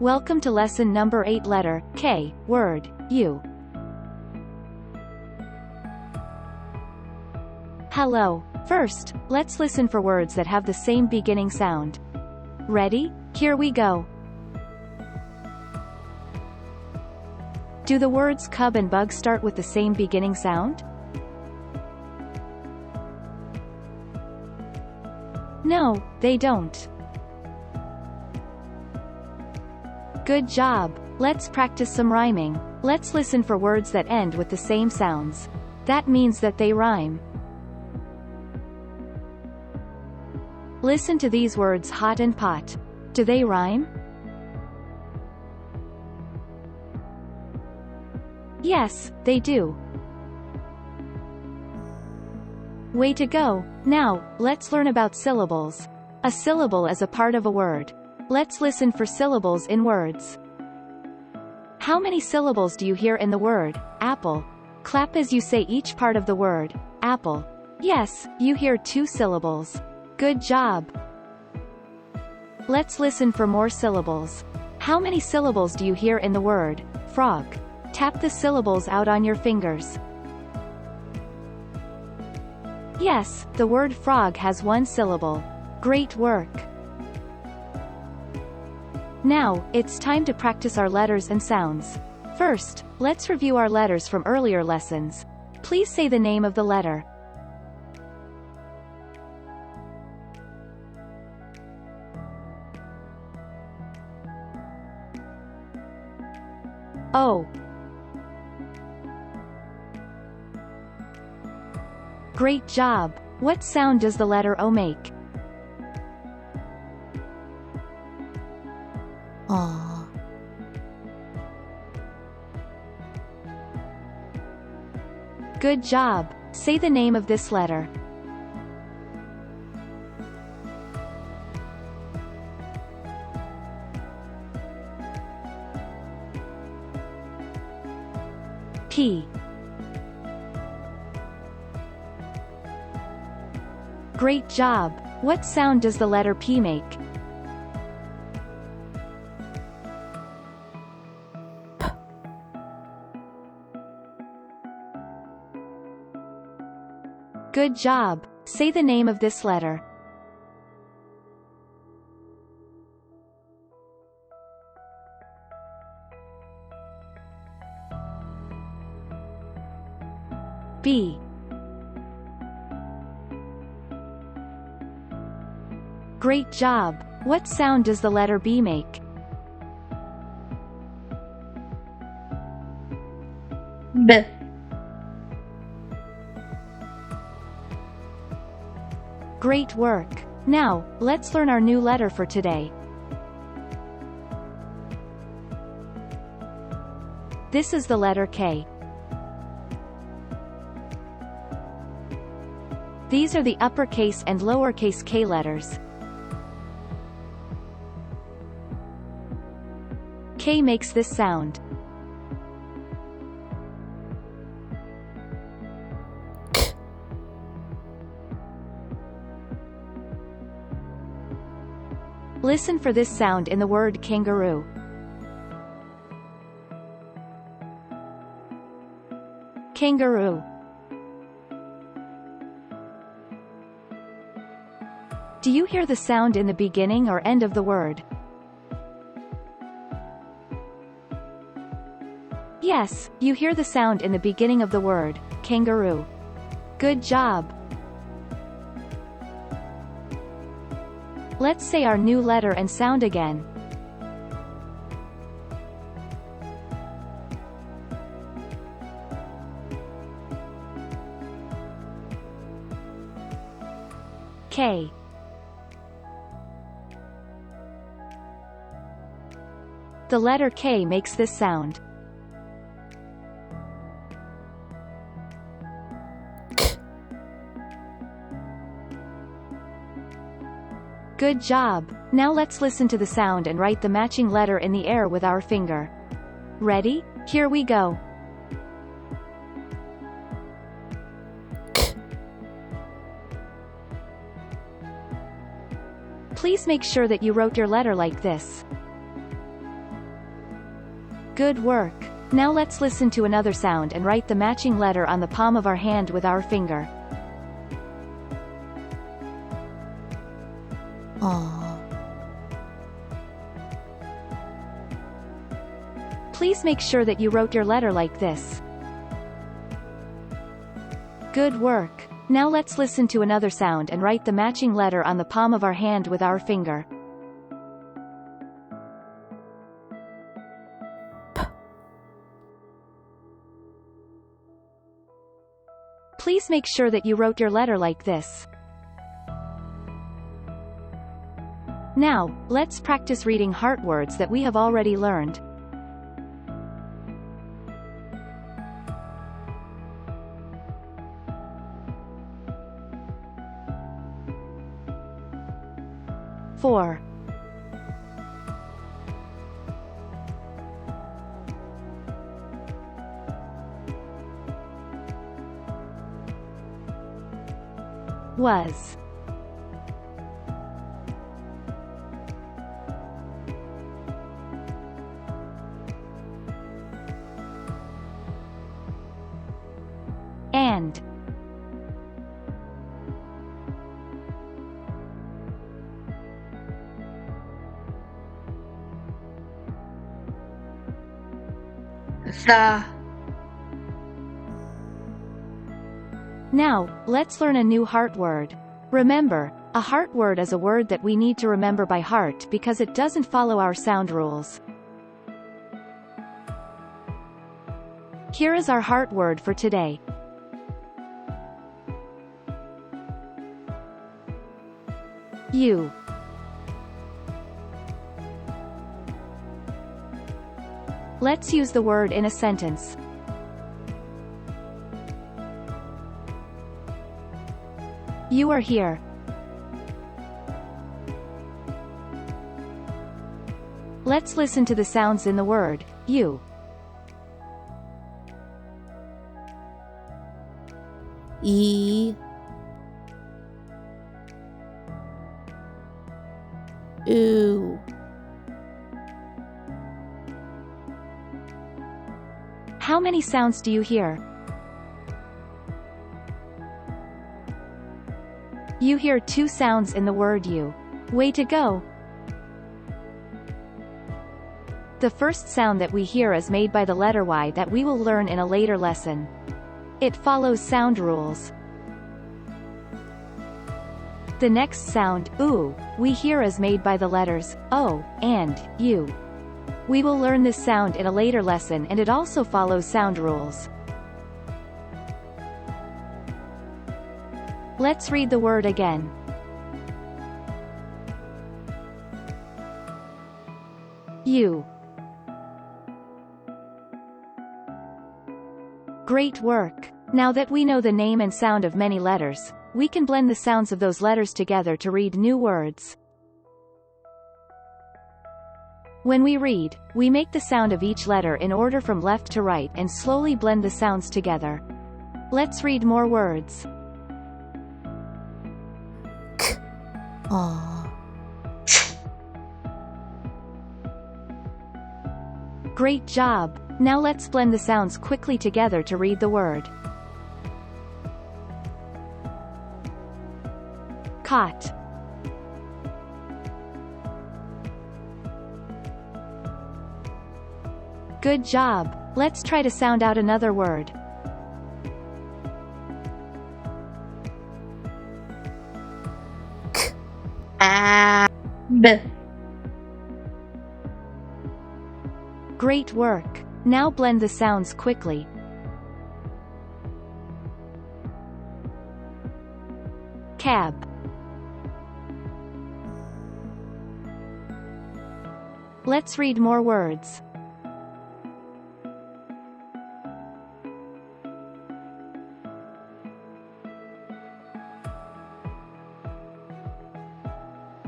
Welcome to lesson number 8, letter K, word U. Hello. First, let's listen for words that have the same beginning sound. Ready? Here we go. Do the words cub and bug start with the same beginning sound? No, they don't. Good job. Let's practice some rhyming. Let's listen for words that end with the same sounds. That means that they rhyme. Listen to these words: hot and pot. Do they rhyme? Yes, they do. Way to go. Now, let's learn about syllables. A syllable is a part of a word. Let's listen for syllables in words. How many syllables do you hear in the word apple? Clap as you say each part of the word apple. Yes, you hear 2 syllables. Good job. Let's listen for more syllables. How many syllables do you hear in the word frog? Tap the syllables out on your fingers. Yes, the word frog has 1 syllable. Great work. Now, it's time to practice our letters and sounds. First, let's review our letters from earlier lessons. Please say the name of the letter. O. Great job. What sound does the letter O make? Aw. Good job. Say the name of this letter. P. Great job. What sound does the letter P make? Good job. Say the name of this letter. B. Great job. What sound does the letter B make? B. Great work. Now, let's learn our new letter for today. This is the letter K. These are the uppercase and lowercase k letters. K makes this sound. Listen for this sound in the word kangaroo. Kangaroo. Do you hear the sound in the beginning or end of the word? Yes, you hear the sound in the beginning of the word kangaroo. Good job. Let's say our new letter and sound again. K. The letter K makes this sound. Good job. Now let's listen to the sound and write the matching letter in the air with our finger. Ready? Here we go. Please make sure that you wrote your letter like this. Good work. Now let's listen to another sound and write the matching letter on the palm of our hand with our finger. Please make sure that you wrote your letter like this. Good work. Now let's listen to another sound and write the matching letter on the palm of our hand with our finger. Please make sure that you wrote your letter like this. Now, let's practice reading heart words that we have already learned. Four. Was. And. The. Now, let's learn a new heart word. Remember, a heart word is a word that we need to remember by heart because it doesn't follow our sound rules. Here is our heart word for today. You. Let's use the word in a sentence. You are here. Let's listen to the sounds in the word, you. E. Ooh. How many sounds do you hear? You hear 2 sounds in the word you. Way to go! The first sound that we hear is made by the letter Y that we will learn in a later lesson. It follows sound rules. The next sound, oo, we hear is made by the letters O and U. We will learn this sound in a later lesson and it also follows sound rules. Let's read the word again. You. Great work! Now that we know the name and sound of many letters, we can blend the sounds of those letters together to read new words. When we read, we make the sound of each letter in order from left to right and slowly blend the sounds together. Let's read more words. Great job! Now let's blend the sounds quickly together to read the word. Caught. Good job! Let's try to sound out another word. B. Great work! Now blend the sounds quickly. Cab. Let's read more words.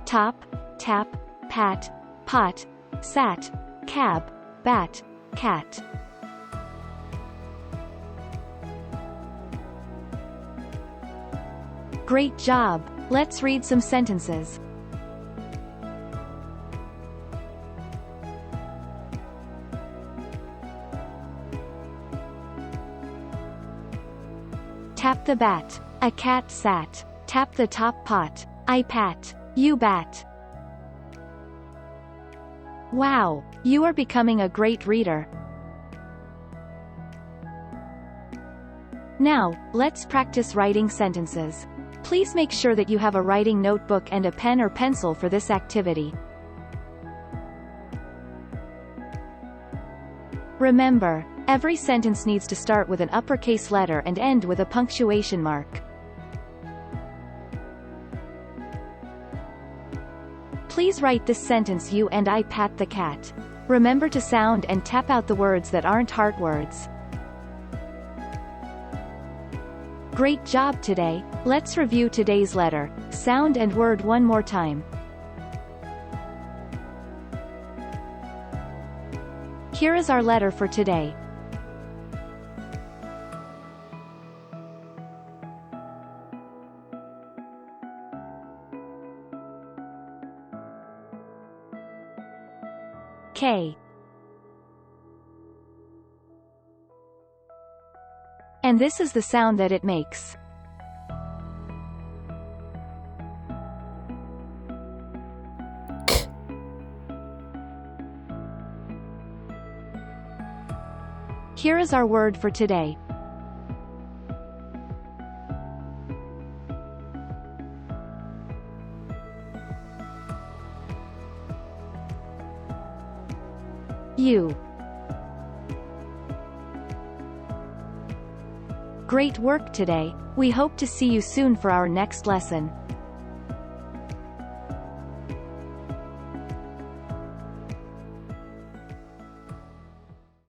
Top, tap, pat, pot, sat, cab, bat, cat. Great job! Let's read some sentences. Tap the bat. A cat sat. Tap the top pot. I pat. You bat. Wow, you are becoming a great reader. Now, let's practice writing sentences. Please make sure that you have a writing notebook and a pen or pencil for this activity. Remember, every sentence needs to start with an uppercase letter and end with a punctuation mark. Please write this sentence: you and I pat the cat. Remember to sound and tap out the words that aren't heart words. Great job today. Let's review today's letter, sound and word one more time. Here is our letter for today. K. And this is the sound that it makes. K. Here is our word for today. You. Great work today. We hope to see you soon for our next lesson.